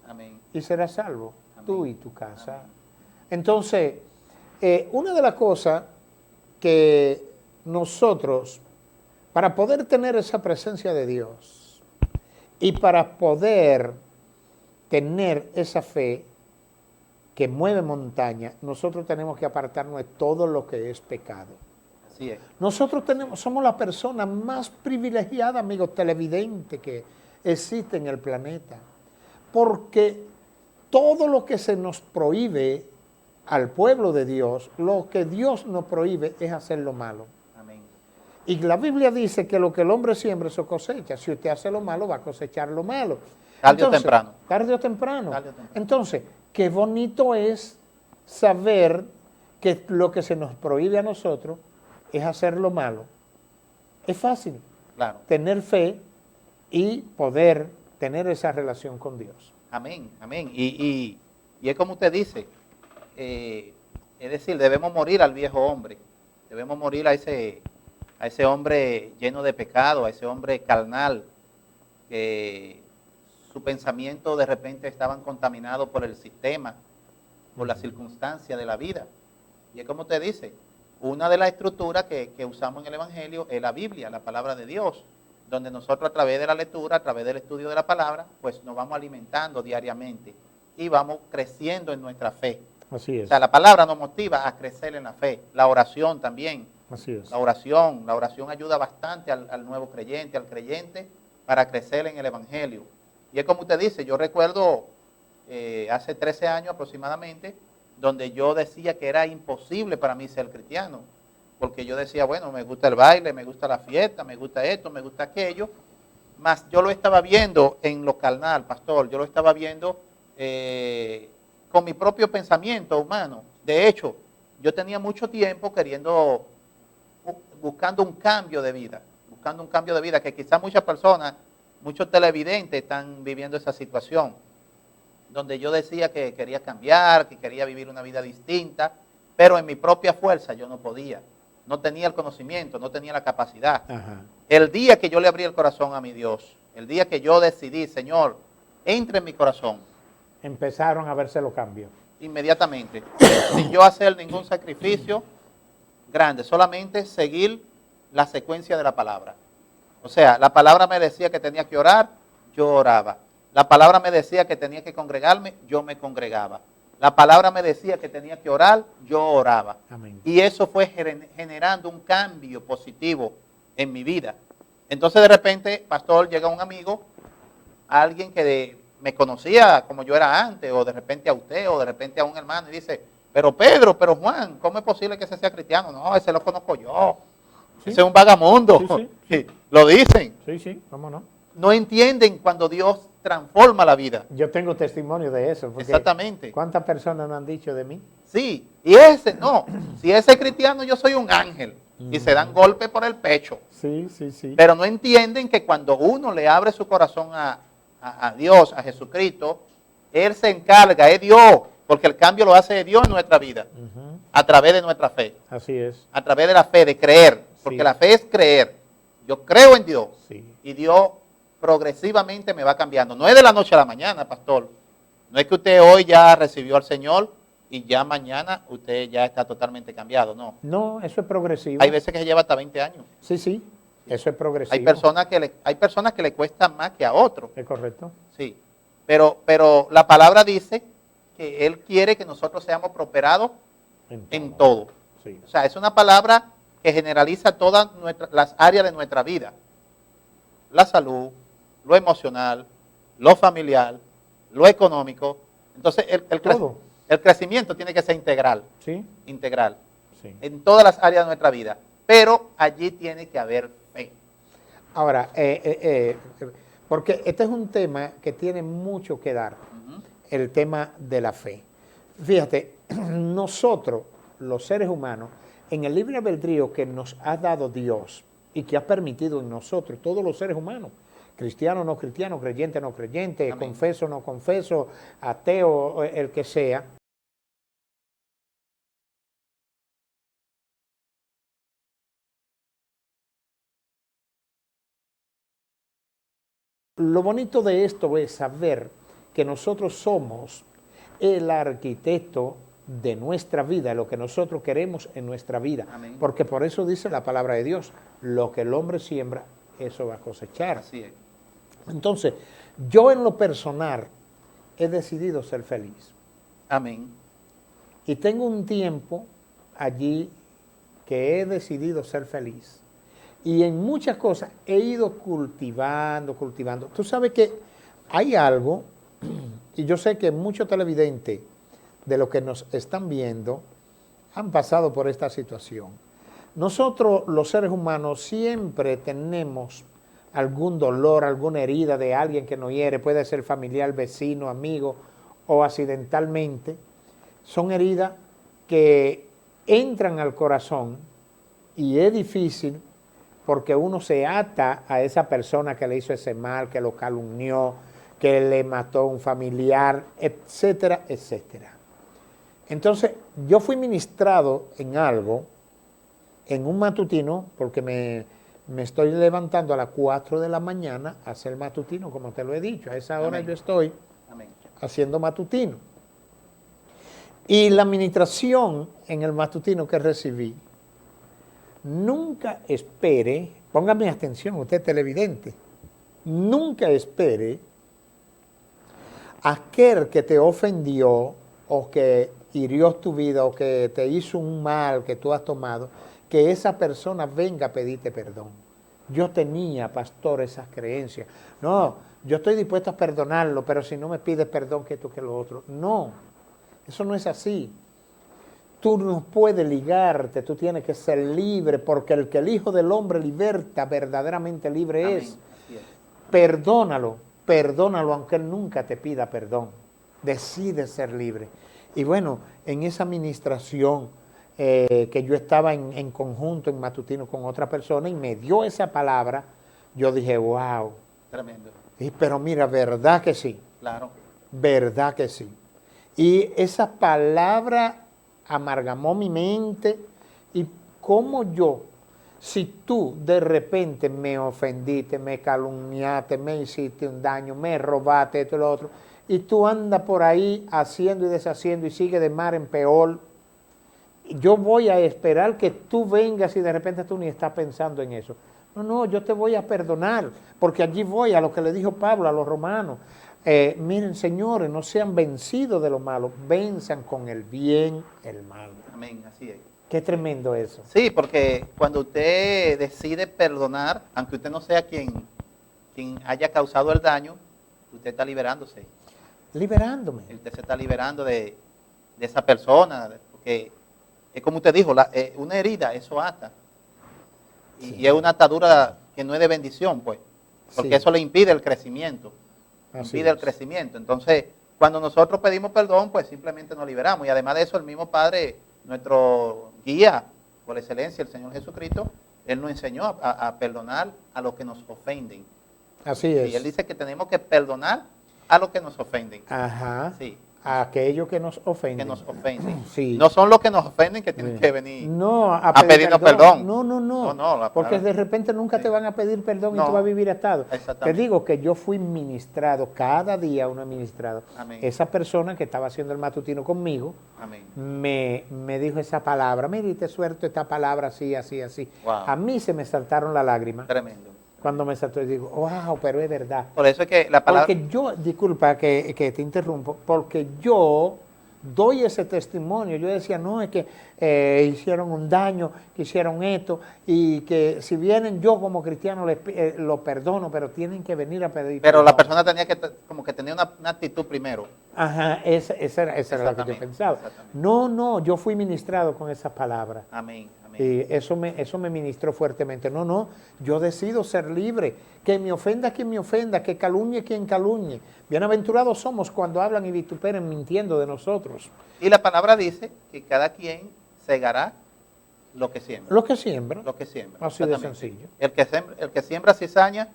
Amén. Y serás salvo, amén, tú y tu casa. Amén. Entonces, una de las cosas que nosotros, para poder tener esa presencia de Dios y para poder tener esa fe que mueve montaña, nosotros tenemos que apartarnos de todo lo que es pecado. Así es. Nosotros somos la persona más privilegiada, amigos televidentes, que existe en el planeta, porque todo lo que se nos prohíbe al pueblo de Dios, lo que Dios nos prohíbe es hacer lo malo. Amén. Y la Biblia dice que lo que el hombre siembra, eso cosecha. Si usted hace lo malo, va a cosechar lo malo. Tarde o temprano. Tarde o temprano. Tarde o temprano. Entonces, qué bonito es saber que lo que se nos prohíbe a nosotros es hacer lo malo. Es fácil. Claro. Tener fe y poder tener esa relación con Dios. Amén, amén. Y es como usted dice, es decir, debemos morir al viejo hombre, debemos morir a ese hombre lleno de pecado, a ese hombre carnal, que su pensamiento de repente estaban contaminados por el sistema, por las circunstancias de la vida. Y es como usted dice, una de las estructuras que usamos en el Evangelio es la Biblia, la palabra de Dios, donde nosotros a través de la lectura, a través del estudio de la palabra, pues nos vamos alimentando diariamente y vamos creciendo en nuestra fe. Así es. O sea, la palabra nos motiva a crecer en la fe. La oración también. Así es. La oración ayuda bastante al nuevo creyente, al creyente, para crecer en el Evangelio. Y es como usted dice, yo recuerdo hace 13 años aproximadamente, donde yo decía que era imposible para mí ser cristiano, porque yo decía, bueno, me gusta el baile, me gusta la fiesta, me gusta esto, me gusta aquello, mas yo lo estaba viendo en lo carnal, pastor, yo lo estaba viendo con mi propio pensamiento humano. De hecho, yo tenía mucho tiempo buscando un cambio de vida, que quizás muchas personas, muchos televidentes están viviendo esa situación, donde yo decía que quería cambiar, que quería vivir una vida distinta, pero en mi propia fuerza yo no podía. No tenía el conocimiento, no tenía la capacidad. Ajá. El día que yo le abrí el corazón a mi Dios, el día que yo decidí, Señor, entre en mi corazón, empezaron a verse los cambios. Inmediatamente, sin yo hacer ningún sacrificio grande, solamente seguir la secuencia de la palabra. O sea, la palabra me decía que tenía que orar, yo oraba. La palabra me decía que tenía que congregarme, yo me congregaba. La palabra me decía que tenía que orar, yo oraba. Amén. Y eso fue generando un cambio positivo en mi vida. Entonces de repente, pastor, llega un amigo, alguien que me conocía como yo era antes, o de repente a usted, o de repente a un hermano, y dice, pero Pedro, pero Juan, ¿cómo es posible que ese sea cristiano? No, ese lo conozco yo. ¿Sí? Ese es un vagamundo. Sí. Lo dicen. Sí, ¿cómo no? No entienden cuando Dios transforma la vida. Yo tengo testimonio de eso. Exactamente. ¿Cuántas personas no han dicho de mí? Sí, y si ese es cristiano, yo soy un ángel. Y se dan golpes por el pecho. Sí. Pero no entienden que cuando uno le abre su corazón a Dios, a Jesucristo, Él se encarga, es Dios, porque el cambio lo hace Dios en nuestra vida, a través de nuestra fe. Así es. A través de la fe, de creer, porque la fe es creer. Yo creo en Dios, y Dios progresivamente me va cambiando. No es de la noche a la mañana, pastor. No es que usted hoy ya recibió al Señor y ya mañana usted ya está totalmente cambiado, no. No, eso es progresivo. Hay veces que se lleva hasta 20 años. Sí, eso es progresivo. Hay personas que le cuesta más que a otros. Es correcto. Sí, pero la palabra dice que Él quiere que nosotros seamos prosperados en todo. Sí. O sea, es una palabra que generaliza todas las áreas de nuestra vida. La salud, lo emocional, lo familiar, lo económico. Entonces, el crecimiento tiene que ser integral. Sí. Integral. Sí. En todas las áreas de nuestra vida. Pero allí tiene que haber fe. Ahora, porque este es un tema que tiene mucho que dar, el tema de la fe. Fíjate, nosotros, los seres humanos, en el libre albedrío que nos ha dado Dios y que ha permitido en nosotros, todos los seres humanos, cristiano, no cristiano, creyente, no creyente, amén, confeso, no confeso, ateo, el que sea, lo bonito de esto es saber que nosotros somos el arquitecto de nuestra vida, lo que nosotros queremos en nuestra vida. Amén. Porque por eso dice la palabra de Dios, lo que el hombre siembra, eso va a cosechar. Así es. Entonces, yo en lo personal he decidido ser feliz. Amén. Y tengo un tiempo allí que he decidido ser feliz. Y en muchas cosas he ido cultivando. Tú sabes que hay algo, y yo sé que muchos televidentes de los que nos están viendo han pasado por esta situación. Nosotros, los seres humanos, siempre tenemos algún dolor, alguna herida de alguien que nos hiere, puede ser familiar, vecino, amigo o accidentalmente. Son heridas que entran al corazón y es difícil porque uno se ata a esa persona que le hizo ese mal, que lo calumnió, que le mató a un familiar, etcétera, etcétera. Entonces, yo fui ministrado en algo, en un matutino, porque me estoy levantando a las 4 de la mañana a hacer matutino, como te lo he dicho. A esa hora yo estoy haciendo matutino. Y la administración en el matutino que recibí, nunca espere, póngame atención, usted televidente, nunca espere a aquel que te ofendió o que hirió tu vida o que te hizo un mal que tú has tomado, que esa persona venga a pedirte perdón. Yo tenía, pastor, esas creencias. No, yo estoy dispuesto a perdonarlo, pero si no me pides perdón, que esto, que lo otro. No, eso no es así. Tú no puedes ligarte, tú tienes que ser libre, porque el que el Hijo del Hombre liberta, verdaderamente libre Amén. es. Perdónalo, aunque Él nunca te pida perdón. Decide ser libre. Y bueno, en esa administración que yo estaba en conjunto, en matutino con otra persona, y me dio esa palabra, yo dije, wow. Tremendo. Pero mira, verdad que sí. Claro. Verdad que sí. Y esa palabra amargamó mi mente. Y como yo, si tú de repente me ofendiste, me calumniaste, me hiciste un daño, me robaste esto y lo otro, y tú andas por ahí haciendo y deshaciendo y sigue de mar en peor, yo voy a esperar que tú vengas y de repente tú ni estás pensando en eso. No, yo te voy a perdonar, porque allí voy a lo que le dijo Pablo a los romanos. Miren, señores, no sean vencidos de lo malo, venzan con el bien el mal. Amén, así es. Qué tremendo eso. Sí, porque cuando usted decide perdonar, aunque usted no sea quien haya causado el daño, usted está liberándose. Liberándome. Usted se está liberando de esa persona, porque es como usted dijo, una herida, eso ata. Sí. Y es una atadura que no es de bendición, pues, porque Sí. eso le impide el crecimiento. Así Impide el es. crecimiento. Entonces, cuando nosotros pedimos perdón, pues simplemente nos liberamos. Y además de eso, el mismo Padre, nuestro guía por excelencia, el Señor Jesucristo, Él nos enseñó a perdonar a los que nos ofenden. Así es. Y Él dice que tenemos que perdonar a los que nos ofenden. Ajá. Sí, A aquellos que nos ofenden. que nos ofenden. Sí. No son los que nos ofenden que tienen Sí. que venir No, a pedirnos perdón. No. No, Porque palabra. de repente nunca Sí. te van a pedir perdón y No. tú vas a vivir atado. Te Exactamente. digo que yo fui ministrado, cada día uno ministrado. Amén. Esa persona que estaba haciendo el matutino conmigo Amén. me dijo esa palabra. Mire, te suelto esta palabra así. Wow. A mí se me saltaron las lágrimas. Tremendo. Cuando me saltó y digo, wow, pero es verdad. Por eso es que la palabra... Porque yo, disculpa que te interrumpo, porque yo doy ese testimonio. Yo decía, no, es que hicieron un daño, que hicieron esto, y que si vienen yo como cristiano lo perdono, pero tienen que venir a pedir Pero perdón. la persona tenía que como que tener una actitud primero. Ajá, esa era la que yo Exactamente, pensaba. exactamente. No, yo fui ministrado con esas palabras. Amén. Amén. Y eso me ministró fuertemente. No, yo decido ser libre. Que me ofenda quien me ofenda, que calumnie quien calumnie. Bienaventurados somos cuando hablan y vituperen mintiendo de nosotros. Y la palabra dice que cada quien segará lo que siembra. Lo que siembra, Lo que siembra. así de Exactamente. sencillo. El que siembra cizaña,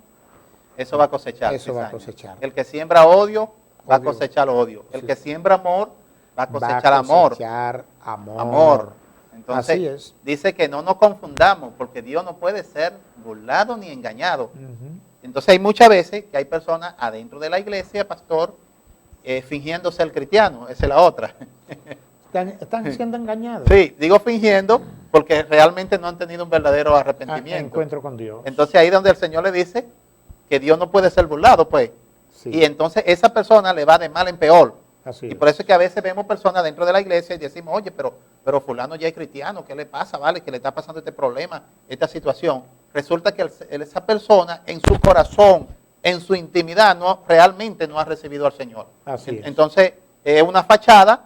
eso va a cosechar. Eso va a cizaña. cosechar. El que siembra odio, va a Odio. cosechar odio. El Sí, que sí. siembra amor, va a cosechar Va a amor. cosechar amor. Amor. Entonces, Así es. dice que no nos confundamos, porque Dios no puede ser burlado ni engañado. Ujú. Entonces hay muchas veces que hay personas adentro de la iglesia, pastor, fingiendo ser cristiano, esa es la otra. Están siendo engañados. Sí, digo fingiendo porque realmente no han tenido un verdadero Ah, arrepentimiento. encuentro con Dios. Entonces ahí donde el Señor le dice que Dios no puede ser burlado, pues. Sí. Y entonces esa persona le va de mal en peor, Así Y es. por eso es que a veces vemos personas dentro de la iglesia y decimos, oye, pero fulano ya es cristiano, ¿qué le pasa? ¿Vale? ¿Qué le está pasando este problema, esta situación? Resulta que esa persona en su corazón, en su intimidad, realmente no ha recibido al Señor. Así es. Entonces, es una fachada.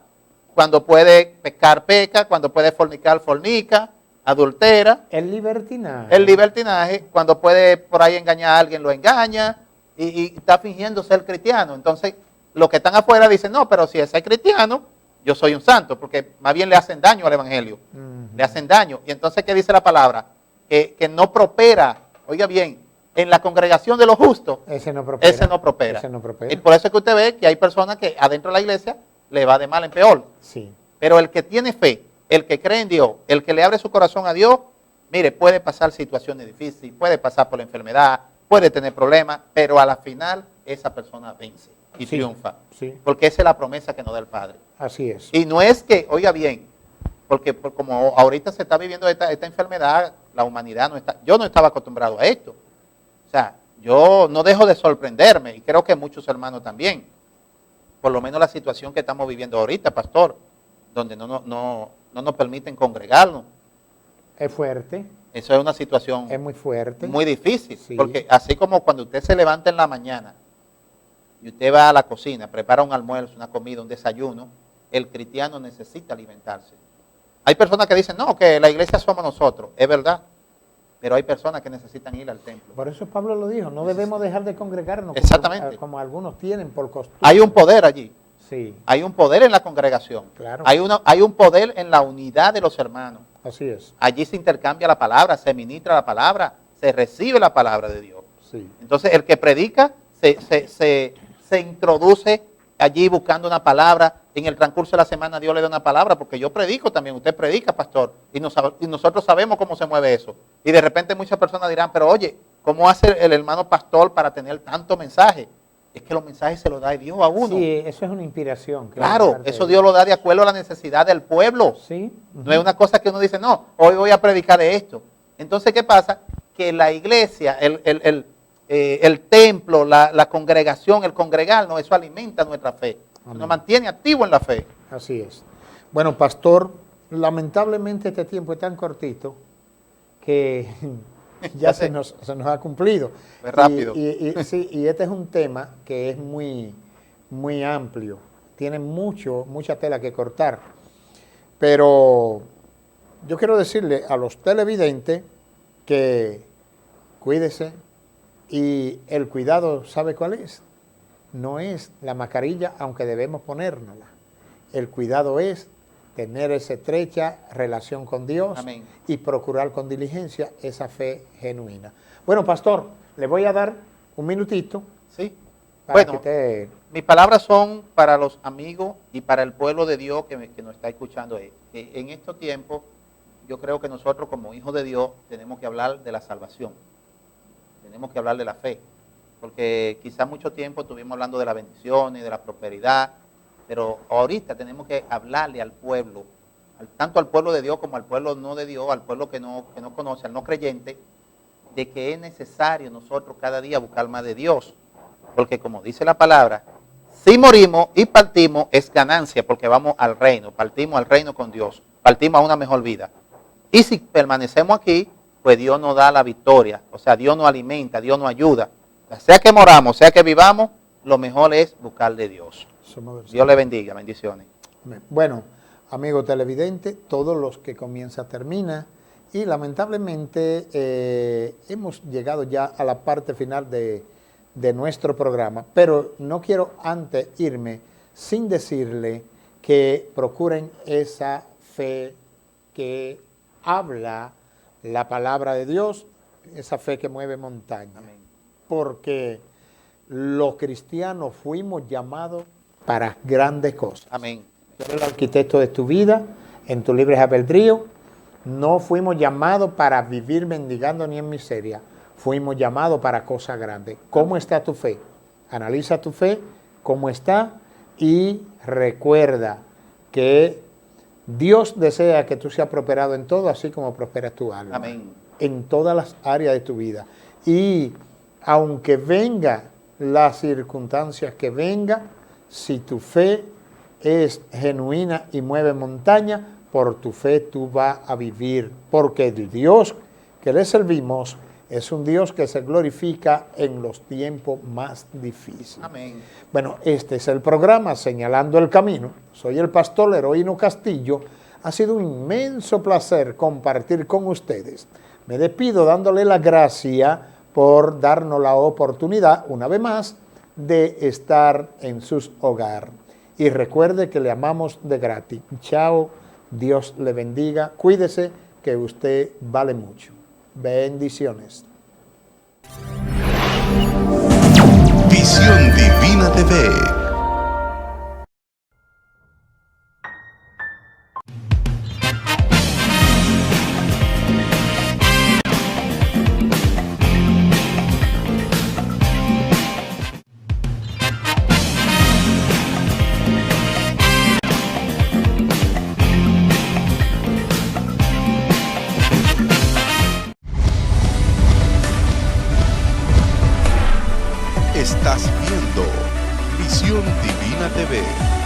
Cuando puede pecar, peca. Cuando puede fornicar, fornica. Adultera. El libertinaje. El libertinaje. Cuando puede por ahí engañar a alguien, lo engaña. Y está fingiendo ser cristiano. Entonces, los que están afuera dicen, no, pero si ese es cristiano, yo soy un santo. Porque más bien le hacen daño al evangelio. Le hacen daño. Y entonces, ¿qué dice la palabra? Que no prospera. Oiga bien, en la congregación de los justos, ese no prospera. Ese no prospera. Ese no prospera. Y por eso es que usted ve que hay personas que adentro de la iglesia le va de mal en peor. Sí. Pero el que tiene fe, el que cree en Dios, el que le abre su corazón a Dios, mire, puede pasar situaciones difíciles, puede pasar por la enfermedad, puede tener problemas, pero a la final esa persona vence y Sí, triunfa. sí. Porque esa es la promesa que nos da el Padre. Así es. Y no es que, oiga bien, porque como ahorita se está viviendo esta enfermedad, la humanidad no está, yo no estaba acostumbrado a esto. O sea, yo no dejo de sorprenderme, y creo que muchos hermanos también, por lo menos la situación que estamos viviendo ahorita, pastor, donde no nos permiten congregarnos. Es fuerte. Eso es una situación Es muy fuerte. muy difícil, Sí. porque así como cuando usted se levanta en la mañana y usted va a la cocina, prepara un almuerzo, una comida, un desayuno, el cristiano necesita alimentarse. Hay personas que dicen, no, que la iglesia somos nosotros, es verdad, pero hay personas que necesitan ir al templo. Por eso Pablo lo dijo, no debemos dejar de congregarnos Exactamente. como algunos tienen por costumbre. Hay un poder allí, Sí, hay un poder en la congregación, Claro. hay un poder en la unidad de los hermanos. así es. Allí se intercambia la palabra, se ministra la palabra, se recibe la palabra de Dios. Sí. Entonces el que predica se introduce allí buscando una palabra. En el transcurso de la semana Dios le da una palabra, porque yo predico también, usted predica, pastor, y nosotros sabemos cómo se mueve eso. Y de repente muchas personas dirán, pero oye, ¿cómo hace el hermano pastor para tener tanto mensaje? Es que los mensajes se los da Dios a uno. Sí, eso es una inspiración. Claro, eso Dios lo da de acuerdo a la necesidad del pueblo. Sí. No es una cosa que uno dice, no, hoy voy a predicar de esto. Entonces, ¿qué pasa? Que la iglesia, el templo, la congregación, el congregarnos, eso alimenta nuestra fe. Amén. Nos mantiene activo en la fe. Así es. Bueno, pastor, lamentablemente este tiempo es tan cortito que ya se nos ha cumplido. Fue rápido. Sí, y este es un tema que es muy, muy amplio. Tiene mucha tela que cortar. Pero yo quiero decirle a los televidentes que cuídese, y el cuidado, ¿sabe cuál es? No es la mascarilla, aunque debemos ponérnosla. El cuidado es tener esa estrecha relación con Dios. Amén. Y procurar con diligencia esa fe genuina. Bueno, pastor, le voy a dar un minutito ¿Sí? para Bueno, que usted... mis palabras son para los amigos y para el pueblo de Dios que nos está escuchando. En estos tiempos, yo creo que nosotros como hijos de Dios tenemos que hablar de la salvación. Tenemos que hablar de la fe. Porque quizás mucho tiempo estuvimos hablando de las bendiciones, de la prosperidad, pero ahorita tenemos que hablarle al pueblo, tanto al pueblo de Dios como al pueblo no de Dios, al pueblo que no conoce, al no creyente, de que es necesario nosotros cada día buscar más de Dios. Porque como dice la palabra, si morimos y partimos es ganancia, porque vamos al reino, partimos al reino con Dios, partimos a una mejor vida. Y si permanecemos aquí, pues Dios nos da la victoria, o sea, Dios nos alimenta, Dios nos ayuda. Sea que moramos, sea que vivamos, lo mejor es buscar de Dios. Dios le bendiga, bendiciones. Bueno, amigo televidente, todos los que comienza termina, y lamentablemente hemos llegado ya a la parte final de nuestro programa, pero no quiero antes irme sin decirle que procuren esa fe que habla la palabra de Dios, esa fe que mueve montañas. Amén. Porque los cristianos fuimos llamados para grandes cosas. Amén. Tú eres el arquitecto de tu vida, en tu libre albedrío. No fuimos llamados para vivir mendigando ni en miseria. Fuimos llamados para cosas grandes. ¿Cómo está tu fe? Analiza tu fe, cómo está, y recuerda que Dios desea que tú seas prosperado en todo, así como prosperas tu alma. Amén. En todas las áreas de tu vida. Y aunque venga las circunstancias que venga, si tu fe es genuina y mueve montaña, por tu fe tú vas a vivir, porque el Dios que le servimos es un Dios que se glorifica en los tiempos más difíciles. Amén. Bueno, este es el programa Señalando el Camino. Soy el pastor Heroíno Castillo. Ha sido un inmenso placer compartir con ustedes. Me despido dándole la gracia por darnos la oportunidad, una vez más, de estar en sus hogares. Y recuerde que le amamos de gratis. Chao, Dios le bendiga. Cuídese, que usted vale mucho. Bendiciones. Visión Divina TV. Estás viendo Visión Divina TV.